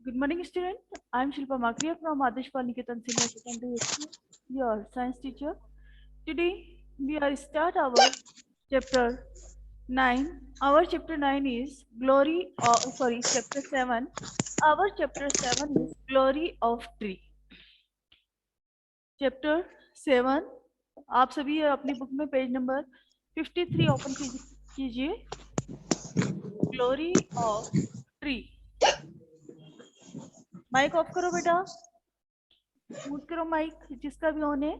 Good morning, student. I'm Shilpa Makriya from Adeshpal Niketan Senior Secondary School, your science teacher. Today, we are start our chapter 9. Our chapter 9 is chapter 7. Our chapter 7 is Glory of Tree. Chapter 7, आप सभी अपनी book में page number 53 open कीजिए. Glory of Tree. Mike off करो बेटा. Mute करो mike जिसका भी ऑन है.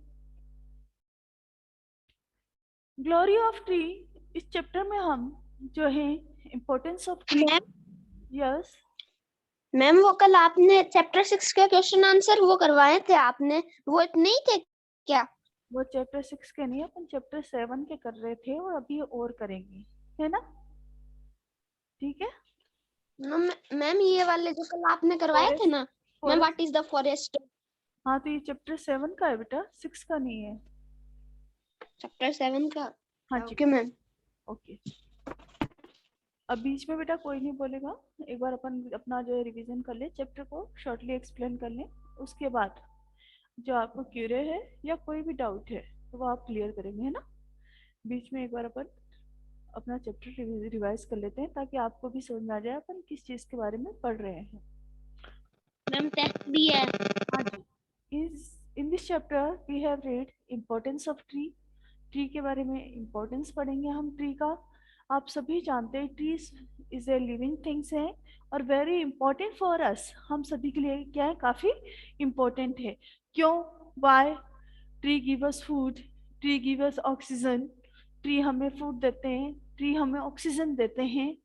ग्लोरी ऑफ ट्री, इस चैप्टर में हम जो है importance of tree. Yes ma'am, वो कल आपने चैप्टर 6 के क्वेश्चन आंसर वो करवाए थे आपने, वो नहीं थे क्या? वो चैप्टर 6 के नहीं, अपन चैप्टर 7 के कर रहे थे और अभी और करेंगे, है ना? ठीक है मैम, ये वाले जो कल आपने करवाए थे ना ma'am, what is the forest? हाँ, तो ये चैप्टर 7 का है बेटा, 6 का नहीं है. चैप्टर 7 का. हाँ ओके मैम. ओके. अब बीच में बेटा कोई नहीं बोलेगा. एक बार अपन अपना जो है रिवीजन कर ले, चैप्टर को शॉर्टली एक्सप्लेन कर ले. उसके बाद जो आपको क्यूरे है या कोई भी डाउट है तो वो आप क्लियर करेंगे, है ना? बीच में एक बार अपन अपना चैप्टर रिवाइज कर लेते हैं ताकि आपको भी समझ में आ जाए अपन किस चीज के बारे में पढ़ रहे हैं. मैम, टेस्ट भी है. हाँ जी. In this chapter we have read importance of tree. Tree के बारे में इम्पोर्टेंस पढ़ेंगे हम ट्री का. आप सभी जानते हैं trees is a living things है और वेरी इंपॉर्टेंट फॉर अस. हम सभी के लिए क्या है, काफी इम्पोर्टेंट है. क्यों? Why? Tree give us food, tree give us oxygen. Tree हमें फूड देते हैं, ट्री हमें ऑक्सीजन देते हैं.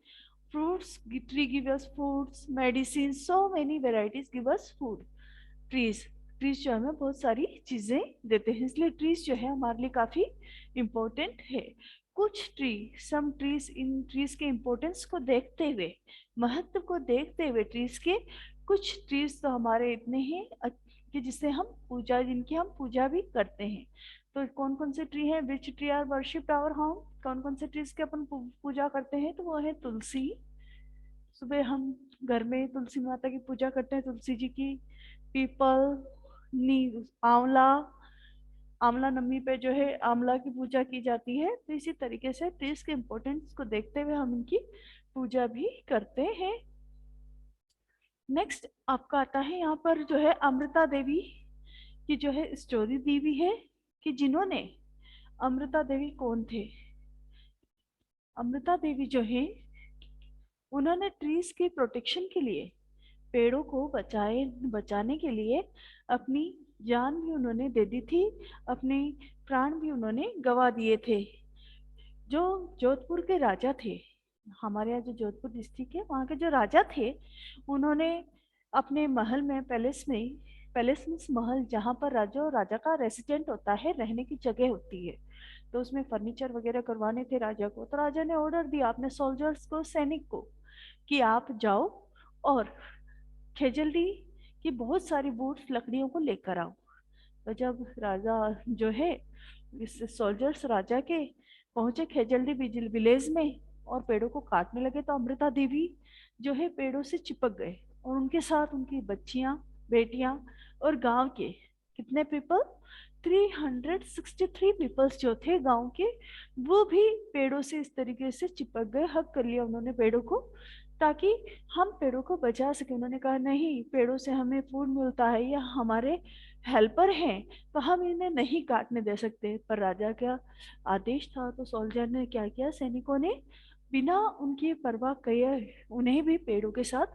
Fruits, tree give us fruits, medicine, so many varieties give us food. Trees trees जो हमें बहुत सारी चीजें देते हैं, इसलिए ट्रीज जो है हमारे लिए काफी इम्पोर्टेंट है. कुछ ट्री, सम ट्रीज, इन ट्रीज के इम्पोर्टेंस को देखते हुए, महत्व को देखते हुए ट्रीज के, कुछ ट्रीज तो हमारे इतने हैं कि जिससे हम पूजा, जिनकी हम पूजा भी करते हैं. तो कौन कौन से ट्री हैं? Which tree are worshipped our home? कौन कौन से ट्रीज के अपन पूजा करते हैं? तो वो है तुलसी. सुबह हम घर में तुलसी माता की पूजा करते हैं, तुलसी जी की. पीपल, नी, आंवला. आंवला नवमी पे जो है आंवला की पूजा की जाती है. तो इसी तरीके से ट्रीज के इम्पोर्टेंस को देखते हुए हम इनकी पूजा भी करते हैं. नेक्स्ट आपका आता है यहाँ पर जो है अमृता देवी की जो है स्टोरी दी हुई है कि जिन्होंने, अमृता देवी कौन थे? अमृता देवी जो है उन्होंने ट्रीज की प्रोटेक्शन के लिए, पेड़ों को बचाने के लिए अपनी जान भी उन्होंने दे दी थी, अपने प्राण भी उन्होंने गवा दिए थे. जो जोधपुर के राजा थे, हमारे यहाँ जो जोधपुर डिस्ट्रिक्ट है वहाँ के जो राजा थे, उन्होंने अपने महल में, पैलेस मीन्स महल, जहाँ पर राजा और राजा का रेसिडेंट होता है, रहने की जगह होती है. तो उसमें फर्नीचर वगैरह करवाने थे राजा को. तो राजा ने ऑर्डर दिया अपने सोल्जर्स को, सैनिक को, कि आप जाओ और खेजल्दी की बहुत सारी बूट्स लकड़ियों को लेकर आओ. तो जब राजा जो है, इस सोल्जर्स राजा के पहुंचे खेजल्दी विलेज में और पेड़ों को काटने लगे, तो अमृता देवी जो है पेड़ों से चिपक गए और उनके साथ उनकी बच्चियां, बेटियां और गांव के कितने पीपल, 363 पीपल्स जो थे गांव के, वो भी पेड़ों से इस तरीके से चिपक गए. हक कर लिया उन्होंने पेड़ों को ताकि हम पेड़ों को बचा सके. उन्होंने कहा नहीं, पेड़ों से हमें फूड मिलता है, या हमारे हेल्पर हैं, तो हम इन्हें नहीं काटने दे सकते. पर राजा का आदेश था, तो सोल्जर ने क्या किया, सैनिकों ने बिना उनकी परवाह किए उन्हें भी पेड़ों के साथ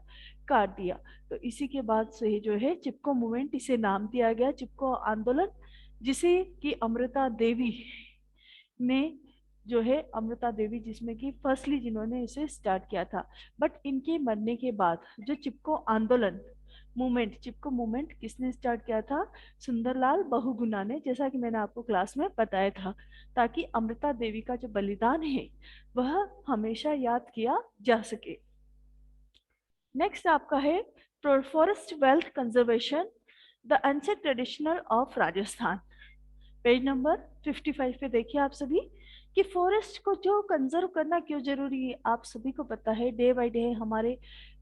काट दिया. तो इसी के बाद से जो है चिपको मूवमेंट, इसे नाम दिया गया, चिपको आंदोलन, जिसे कि अमृता देवी ने जो है, अमृता देवी जिसमें कि फर्स्टली जिन्होंने इसे स्टार्ट किया था. बट इनके मरने के बाद जो चिपको आंदोलन मूवमेंट, चिपको मूवमेंट किसने स्टार्ट किया था? सुंदरलाल बहुगुणा ने, जैसा कि मैंने आपको क्लास में बताया था, ताकि अमृता देवी का जो बलिदान है वह हमेशा याद किया जा सके. नेक्स्ट आपका है forest wealth conservation, the ancient traditional of Rajasthan. Page number 55 पे देखिए आप सभी कि फॉरेस्ट को जो कंजर्व करना क्यों जरूरी है. आप सभी को पता है डे बाय डे हमारे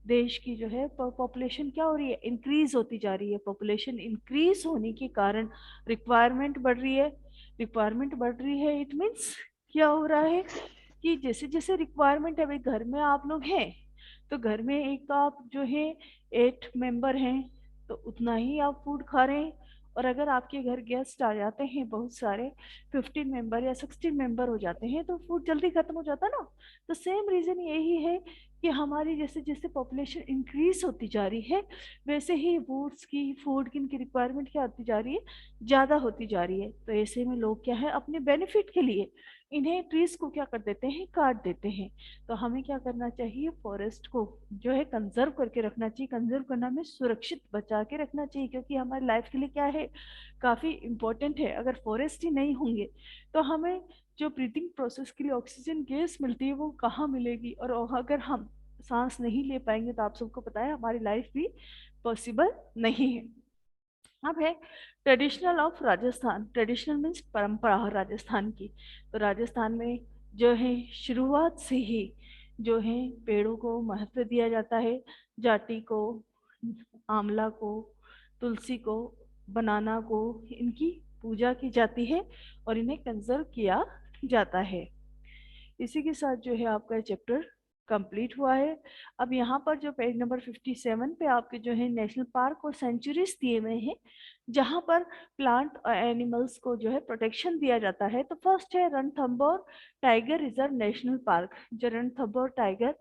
देश की जो है पॉपुलेशन क्या हो रही है, इंक्रीज होती जा रही है। पॉपुलेशन इंक्रीज होने के कारण रिक्वायरमेंट बढ़ रही है। रिक्वायरमेंट बढ़ रही है, इट मीन्स क्या हो रहा है कि जैसे जैसे रिक्वायरमेंट है, भाई घर में आप लोग हैं तो घर में एक आप जो है 8 मेंबर हैं तो उतना ही आप फूड खा रहे हैं। और अगर आपके घर गेस्ट आ जाते हैं बहुत सारे, 15 मेंबर या 16 मेंबर हो जाते हैं, तो फूड जल्दी खत्म हो जाता है ना। तो सेम रीजन यही है कि हमारी जैसे जैसे पॉपुलेशन इंक्रीज होती जा रही है, वैसे ही फूड की रिक्वायरमेंट क्या होती जा रही है, ज़्यादा होती जा रही है। तो ऐसे में लोग क्या है, अपने बेनिफिट के लिए इन्हें ट्रीज को क्या कर देते हैं, काट देते हैं। तो हमें क्या करना चाहिए, फॉरेस्ट को जो है कंजर्व करके रखना चाहिए। कंजर्व करना में सुरक्षित बचा के रखना चाहिए, क्योंकि हमारी लाइफ के लिए क्या है, काफी इंपॉर्टेंट है। अगर फॉरेस्ट ही नहीं होंगे तो हमें जो ब्रीथिंग प्रोसेस के लिए ऑक्सीजन गैस मिलती है वो कहाँ मिलेगी, और अगर हम सांस नहीं ले पाएंगे तो आप सबको पता है हमारी लाइफ भी पॉसिबल नहीं है। अब है traditional of Rajasthan. Traditional means परंपरा राजस्थान की। तो राजस्थान में जो है शुरुआत से ही जो है पेड़ों को महत्व दिया जाता है। जाटी को, आंवला को, तुलसी को, बनाना को, इनकी पूजा की जाती है और इन्हें कंजर्व किया जाता है। इसी के साथ जो है आपका चैप्टर कंप्लीट हुआ है। अब यहाँ पर जो पेज नंबर 57 पे आपके जो है नेशनल पार्क और सेंचुरीज दिए हुए हैं, जहाँ पर प्लांट और एनिमल्स को जो है प्रोटेक्शन दिया जाता है। तो फर्स्ट है Ranthambore tiger reserve national park. जो Ranthambore tiger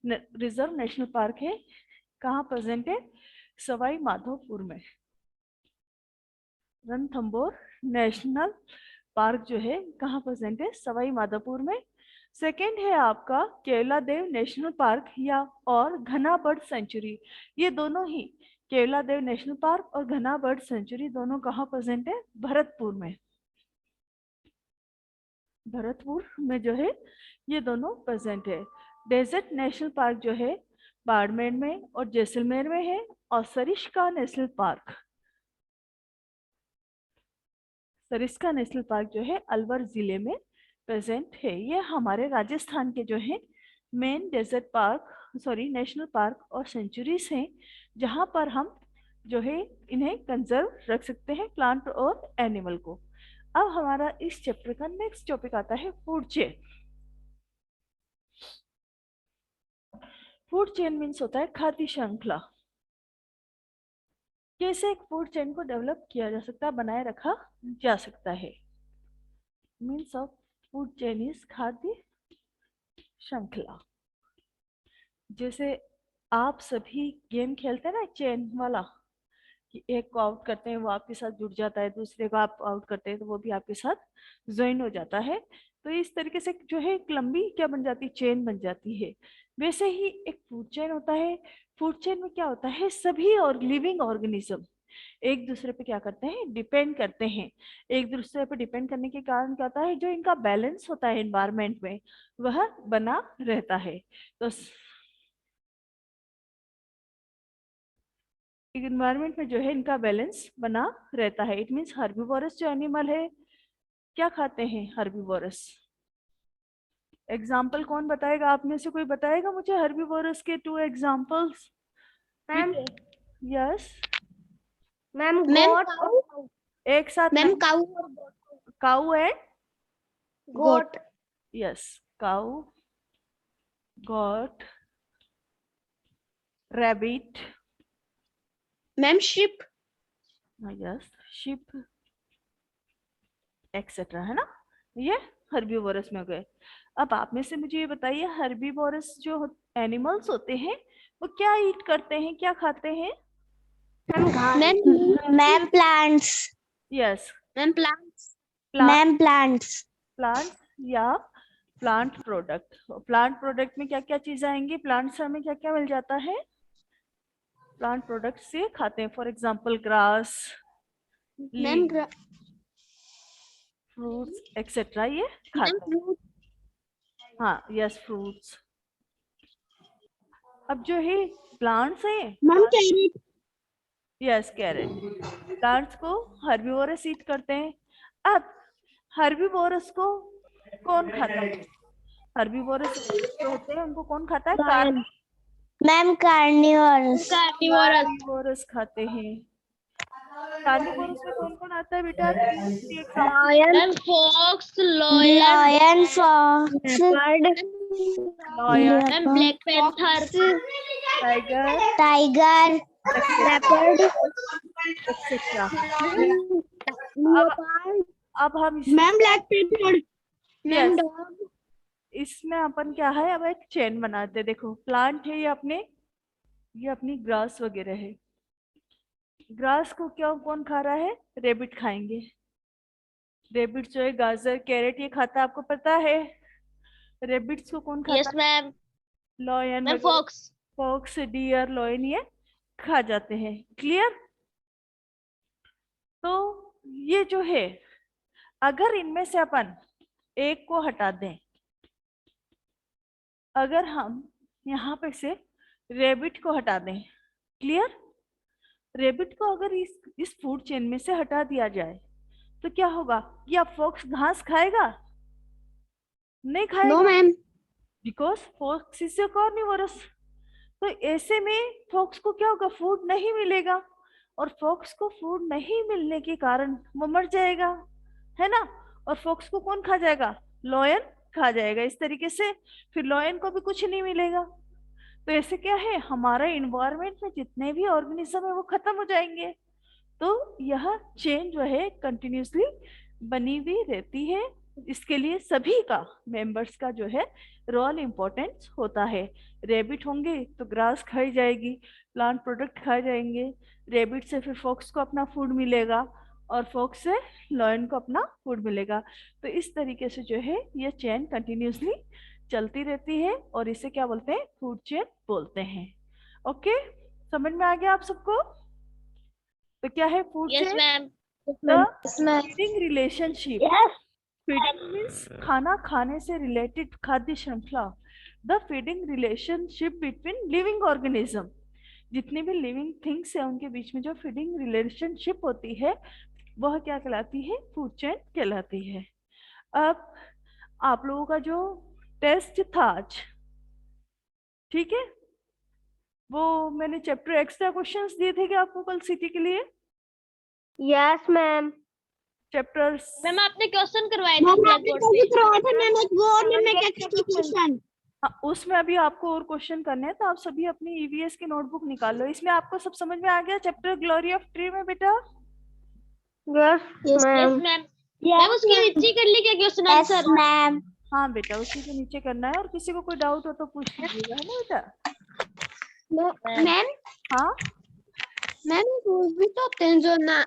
reserve national park है, कहाँ प्रेजेंट है, सवाई माधोपुर में। रणथंभौर नेशनल पार्क जो है कहाँ प्रेजेंट है, सवाई माधोपुर में। सेकेंड है आपका केवलादेव नेशनल पार्क या और घना बर्ड सेंचुरी। ये दोनों ही, केवलादेव नेशनल पार्क और घना बर्ड सेंचुरी, दोनों कहाँ प्रेजेंट है, भरतपुर में। भरतपुर में जो है ये दोनों प्रेजेंट है। डेजर्ट नेशनल पार्क जो है बाड़मेर में और जैसलमेर में है। और Sariska national park, Sariska national park जो है अलवर जिले में प्रेजेंट है। ये हमारे राजस्थान के जो है main desert park, sorry national park और सेंचुरीज हैं, जहाँ पर हम जो है इन्हें कंजर्व रख सकते हैं, प्लांट और एनिमल को। अब हमारा इस चैप्टर का नेक्स्ट टॉपिक आता है food chain. Food chain means होता है खाद्य श्रृंखला। कैसे एक फूड चेन को डेवलप किया जा सकता है, बनाए रखा जा सकता है। Means of food chain is खाद्य श्रृंखला। जैसे आप सभी गेम खेलते हैं ना चेन वाला, कि एक को आउट करते हैं वो आपके साथ जुड़ जाता है, दूसरे को आप आउट करते हैं तो वो भी आपके साथ ज्वाइन हो जाता है। तो इस तरीके से जो है एक लंबी क्या बन जाती है, चेन बन जाती है। वैसे ही एक फूड चेन होता है। फूड चेन में क्या होता है, सभी और लिविंग ऑर्गेनिज्म एक दूसरे पे क्या करते हैं, डिपेंड करते हैं। एक दूसरे पे डिपेंड करने के कारण क्या होता है, जो इनका बैलेंस होता है एनवायरमेंट में वह बना रहता है। तो इन्वायरमेंट में जो है इनका बैलेंस बना रहता है। इट मीन्स हर्बीवोरस जो एनिमल है क्या खाते हैं, हर्बीवोरस। एग्जाम्पल कौन बताएगा, आप में से कोई बताएगा मुझे हर्बीवोरस के 2 examples. Ma'am yes ma'am goat, एक साथ मैम नहीं, cow, cow and goat, yes, cow, goat, rabbit, ma'am sheep, yes, sheep, etcetera, है ना। ये हर्बीवोरस में हो गए। अब आप में से मुझे ये बताइए, हर्बीवोरस जो एनिमल्स होते हैं वो क्या ईट करते हैं, क्या खाते हैं। Ma'am ma'am plants, yes, ma'am plants, plant, ma'am plants, plant या प्लांट प्रोडक्ट। प्लांट प्रोडक्ट में क्या क्या चीजें आएंगी, प्लांट से हमें क्या क्या मिल जाता है, प्लांट प्रोडक्ट से खाते हैं। For example grass, ma'am fruits etcetera, ये खाते हैं। फ्रूट, हाँ यस, फ्रूट्स। अब जो है प्लांट्स है, ma'am carrot, yes carrot, plants को हर्बीवोरस ईट करते हैं। अब हर्बीवोरस को कौन खाता है, हर्बीवोरस जो होते हैं उनको कौन खाता है, लायन, मैम कार्निवोरस। कार्निवोरस खाते हैं। कार्निवोरस में कौन कौन आता है बेटा? Lion, fox, lion, fox, lion, black panther, tiger, tiger, leopard, etcetera. अब लियोपार्ड। अब हम इसमें ma'am black panther. Ma'am yes, dog. इसमें अपन क्या है, अब एक चेन बनाते हैं। देखो प्लांट है ये अपनी ग्रास वगैरह है। ग्रास को क्या कौन खा रहा है? रेबिट खाएंगे। रेबिट जो है गाजर कैरेट ये खाता है, आपको पता है। रेबिट्स को कौन खाता यस मैम। है? लॉयन मैम वगैरह, फॉक्स। फॉक्स, डियर, लॉयन ये खा जाते हैं। क्लियर? तो ये जो है, अगर इनमें से अपन एक को हटा दें, अगर हम यहाँ पे से रेबिट को हटा दें, क्लियर, रेबिट को अगर इस फूड चेन में से हटा दिया जाए तो क्या होगा? क्या फॉक्स घास खाएगा? नहीं नो खाएगा, ma'am. Because fox is carnivorous. तो ऐसे में फॉक्स को क्या होगा? फूड नहीं मिलेगा, और फॉक्स को फूड नहीं मिलने के कारण वो मर जाएगा, है ना। और फॉक्स को कौन खा जाएगा? लॉयन खा जाएगा। इस तरीके से फिर लॉयन को भी कुछ नहीं मिलेगा। तो ऐसे क्या है, हमारा इन्वायरमेंट में जितने भी ऑर्गेनिज्म है वो खत्म हो जाएंगे। तो यह चेन जो है कंटिन्यूसली बनी हुई रहती है। इसके लिए सभी का मेंबर्स का जो है रोल इम्पोर्टेंस होता है। रेबिट होंगे तो ग्रास खाई जाएगी, प्लांट प्रोडक्ट खाए जाएंगे। रेबिट से फिर फॉक्स को अपना फूड मिलेगा, और फॉक्स से लॉयन को अपना फूड मिलेगा। तो इस तरीके से जो है ये चेन कंटिन्यूसली चलती रहती है, और इसे क्या बोलते हैं? फूड चेन बोलते हैं। ओके, समझ में आ गया आप सबको? तो क्या है food yes chain? Ma'am. The yes ma'am. Feeding relationship. Yes. Feeding means खाना खाने से रिलेटेड खाद्य श्रृंखला। The feeding relationship between living organism. जितनी भी लिविंग थिंग्स है उनके बीच में जो फीडिंग रिलेशनशिप होती है वह क्या कहलाती है? फूड चेन कहलाती है। अब आप लोगों का जो टेस्ट था आज, ठीक है, वो मैंने चैप्टर एक्स्ट्रा क्वेश्चंस दिए थे कि आपको कल सिटी के लिए यस मैम। चैप्टर्स। मैम आपने क्वेश्चन करवाए थे ब्लैक बोर्ड पे। करवाया था मैम, एक वो और मैम एक एक्सप्लेनेशन। हाँ, उसमें अभी आपको और क्वेश्चन करने हैं, तो आप सभी अपनी ईवीएस की नोटबुक निकाल लो। इसमें आपको सब समझ में आ गया चैप्टर ग्लोरी ऑफ ट्री में बेटा? Yes ma'am. मैम उसके नीचे कर ली क्या क्वेश्चन आंसर? मैम। हाँ बेटा, उसी के नीचे करना है, और किसी को कोई डाउट हो तो पूछ लीजिएगा, है ना बेटा? मैम हाँ मैम वो भी तो होते हैं जो ना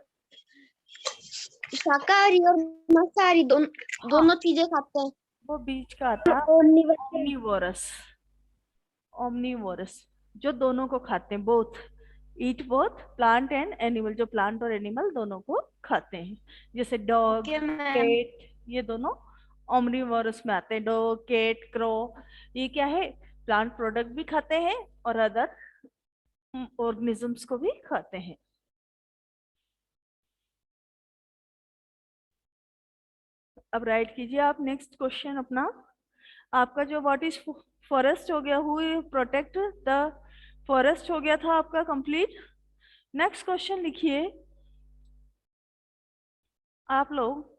शाकाहारी और मांसाहारी दोनों चीजें खाते हैं। वो बीच का आता है ओमनिवोरस। ओमनीवोरस। ओमनीवोरस जो दोनों को खाते हैं, both, eat both plant and animal, जो प्लांट और एनिमल दोनों को खाते हैं। जैसे डॉग, ओके मैम। कैट, ये दोनों ओमनीवोरस में आते हैं। डॉग, कैट, क्रो, ये क्या है? प्लांट प्रोडक्ट भी खाते हैं और अदर ऑर्गेनिजम्स को भी खाते हैं। अब राइट कीजिए आप नेक्स्ट क्वेश्चन अपना। आपका जो व्हाट इज फॉरेस्ट हो गया, हु प्रोटेक्ट द फॉरेस्ट हो गया था आपका कंप्लीट। नेक्स्ट क्वेश्चन लिखिए आप लोग।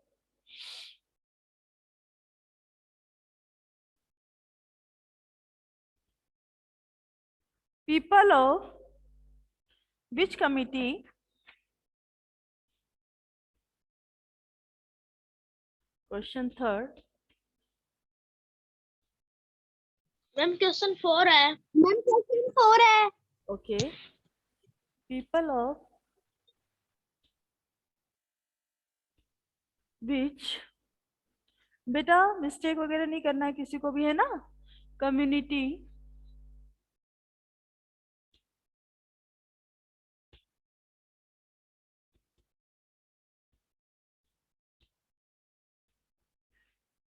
People of which committee question third. Ma'am question 4 है। मैम क्वेश्चन 4 है। ओके, पीपल ऑफ विच, बेटा मिस्टेक वगैरह नहीं करना है किसी को भी, है ना। Community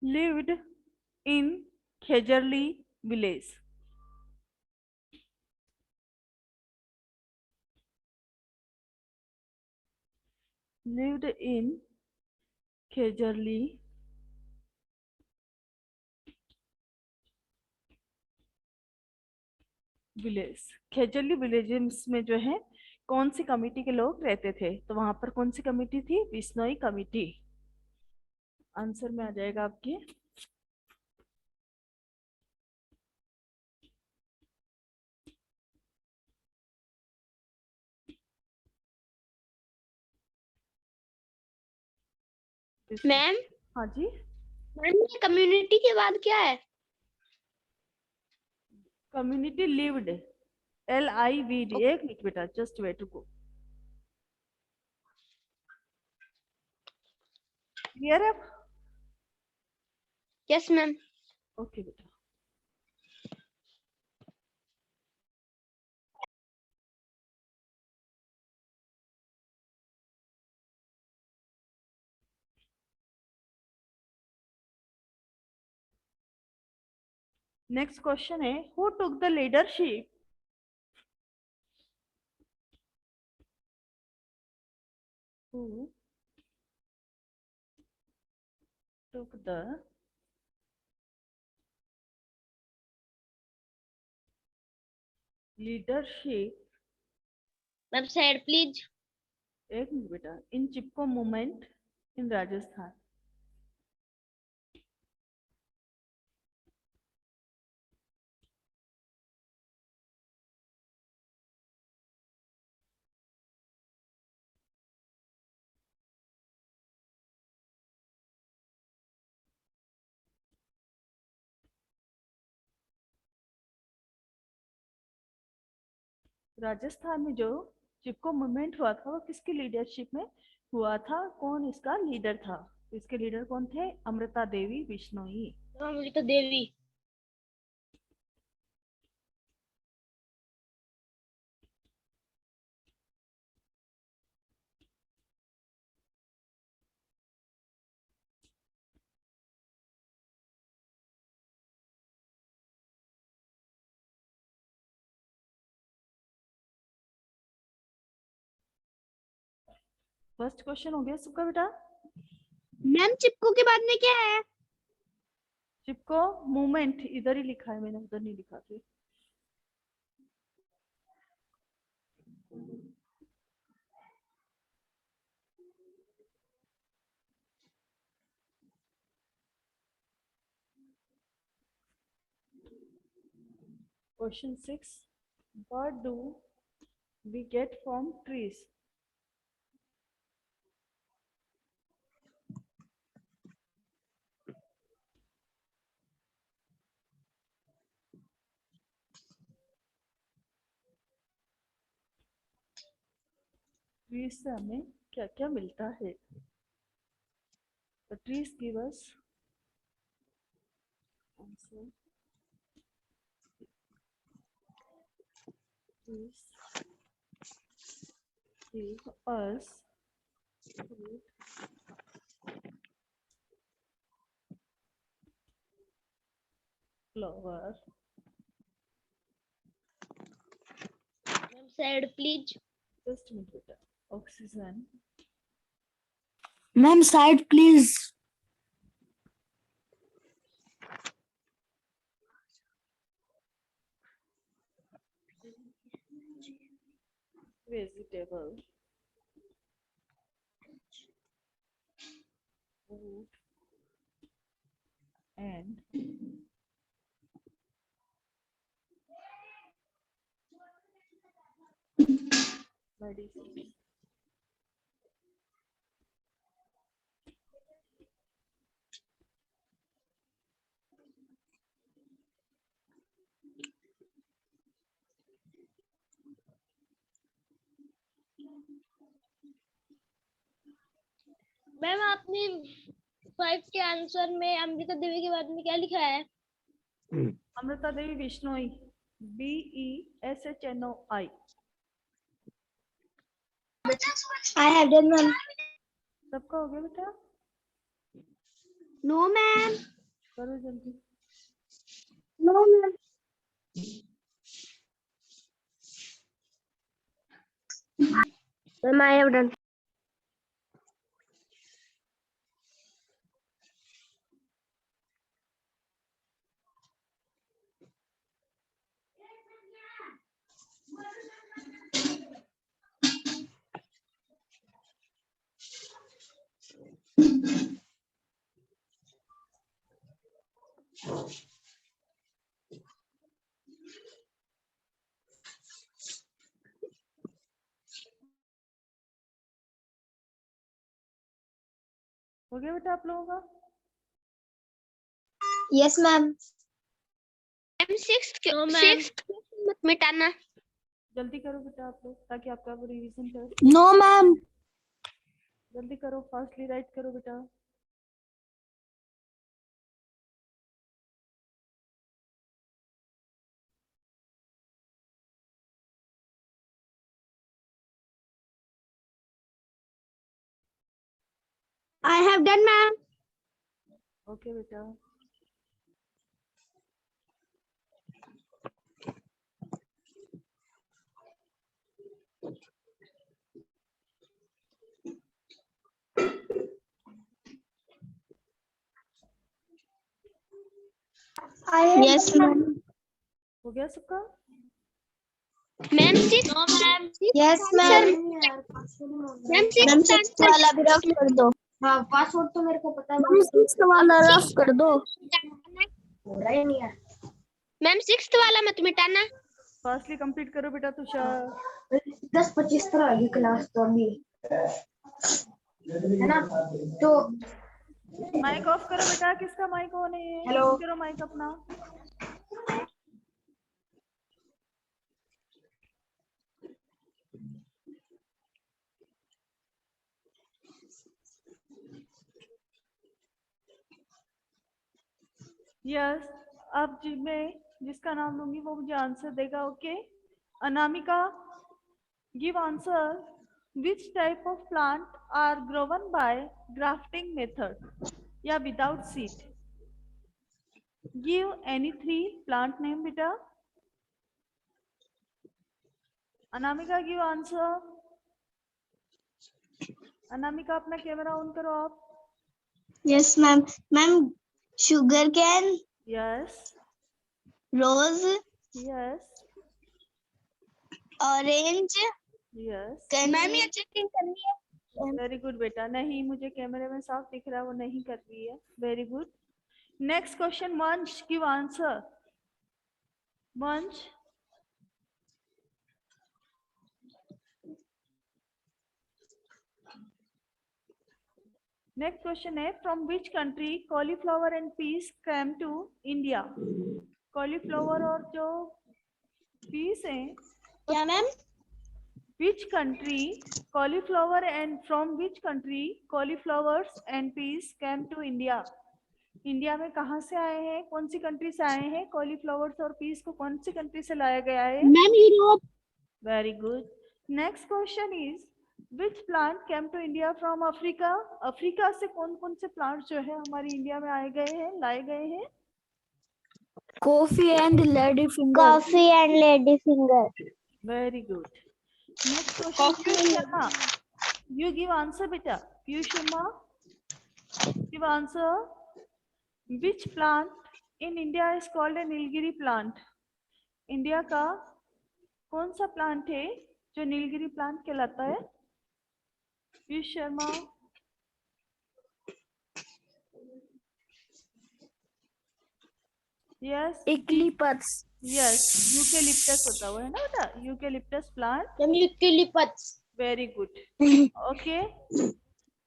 lived in Khejarli village। lived in Khejarli village, Khejarli villages में जो है कौन सी कमिटी के लोग रहते थे, तो वहां पर कौन सी कमिटी थी? बिश्नोई कमिटी। आंसर में आ जाएगा आपके। मैम, हाँ जी। मैम ये कम्युनिटी के बाद क्या है? Community lived, LIVD। एक मिनट बेटा, जस्ट वेट, रुको। क्लियर है? Yes ma'am. ओके बेटा। नेक्स्ट क्वेश्चन है, who took the leadership? Who took the leadership? Ma'am side please. एक मिनट बेटा, इन चिपको मूवमेंट इन राजस्थान। राजस्थान में जो चिपको मूवमेंट हुआ था वो किसकी लीडरशिप में हुआ था? कौन इसका लीडर था? इसके लीडर कौन थे? अमृता देवी बिश्नोई। अमृता देवी। फर्स्ट क्वेश्चन हो गया सबका बेटा? मैम चिपको के बाद में क्या है? चिपको मूवमेंट इधर ही लिखा है मैंने, उधर नहीं लिखा फिर। Question 6, what do we get from trees? Trees से हमें क्या क्या मिलता है? तो trees give us answer. trees give us fruit, flower, ma'am side please. just a minute बेटा, oxygen, ma'am side please. vegetable, food and medicine। Ma'am आपने 5 के आंसर में अमृता देवी के बाद में क्या लिखा है? Amrita Devi Bishnoi, BESHNOI। I have done ma'am. सबका हो गया बेटा? No ma'am. करो जल्दी। No ma'am. Ma'am I have done. हो गया बेटा आप लोगों का? Yes ma'am. मैम सिक्स्थ मत मिटाना। जल्दी करो बेटा आप लोग, ताकि आपका रिवीजन कर। No ma'am. जल्दी करो, फास्टली राइट करो बेटा। I have done ma'am. Okay बेटा। Yes ma'am. हो गया सबका? Ma'am six. No ma'am. Yes ma'am. Ma'am sixth वाला भी रफ कर दो। हाँ पासवर्ड तो मेरे को पता है। मैम सिक्स्थ वाला रफ कर दो। हो रहा ही नहीं है। मैम सिक्स्थ वाला मत मिटाना। फास्टली कंप्लीट करो बेटा तुषार। 10-25 तरह की क्लास तो अभी है ना। तो माइक ऑफ करो बेटा, किसका माइक ऑन है? हेलो। ऑन करो माइक अपना। यस, अब मैं जिसका नाम लूंगी वो मुझे आंसर देगा। Okay, Anamika, give answer. Which type of plant are grown by grafting method या without seed? Give any 3 plant name बेटा। Anamika give answer. अनामिका अपना कैमरा ऑन करो आप। Yes ma'am. Ma'am sugar cane, yes rose, yes orange. Yes. Ma'am ये checking करनी है। Very good बेटा। नहीं, मुझे कैमरे में साफ दिख रहा है, वो नहीं कर रही है। Very good. नेक्स्ट क्वेश्चन, मंच गिव आंसर। मंच। नेक्स्ट क्वेश्चन है, from which country cauliflower and peas came to India? Cauliflower और जो पीस है, क्या ma'am? Which country cauliflower and from which country cauliflowers and peas came to India? India में कहाँ से आए हैं, कौन सी कंट्री से आए हैं? कॉलीफ्लावर्स और पीस को कौन सी कंट्री से लाया गया है? Ma'am Europe. Very good. Next question is, which plant came to India from Africa? Africa से कौन कौन से प्लांट जो है हमारी इंडिया में आए गए हैं, लाए गए हैं? Coffee and lady finger. Coffee and lady finger. Very good. Next question, Piyush Sharma, you give answer बेटा। Piyush Sharma give answer. Which plant in India is called a Nilgiri plant? India का कौन सा प्लांट है जो नीलगिरी प्लांट कहलाता है? Piyush Sharma. Yes, eucalyptus. Yes, eucalyptus होता हुआ है ना बेटा, eucalyptus plant. Eucalyptus. Very good. Okay,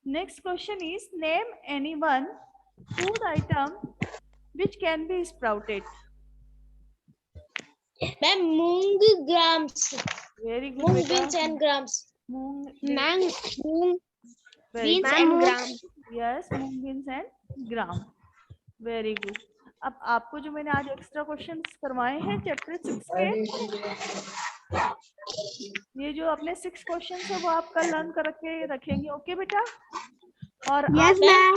next question is, name any one food item which can be sprouted? Ma'am moong grams. Very good moong बेटा। Beans and grams. Moong moong very beans and gram. Yes, moong beans and gram. Very good. अब आपको जो मैंने आज extra questions करवाए हैं chapter 6 के, ये जो अपने 6 क्वेश्चंस है वो आप कल लर्न करके रखेंगे। ओके बेटा? और यस मैम।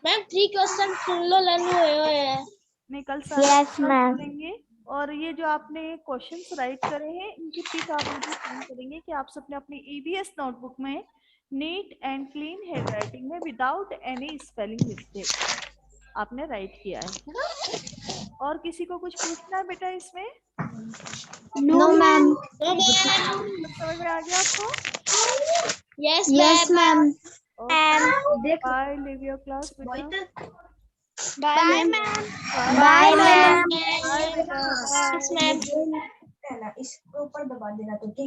मैम 3 क्वेश्चन सुन लो, लर्न हुए हैं। नहीं, कल सारा यस मैम। करेंगे। और ये जो आपने क्वेश्चंस राइट करे हैं, इनकी पिक आप मुझे सेंड करेंगे कि आप सबने अपनी ईवीएस नोटबुक में नीट एंड क्लीन हैंडराइटिंग में विदाउट एनी स्पेलिंग मिस्टेक आपने राइट किया है ना? और किसी को कुछ पूछना है बेटा इसमें? No ma'am. समझ में आ गया आपको? Yes ma'am. Bye, leave your class बेटा। Bye ma'am. Bye ma'am. बेटा। मैम इसके ऊपर दबा देना तो ठीक।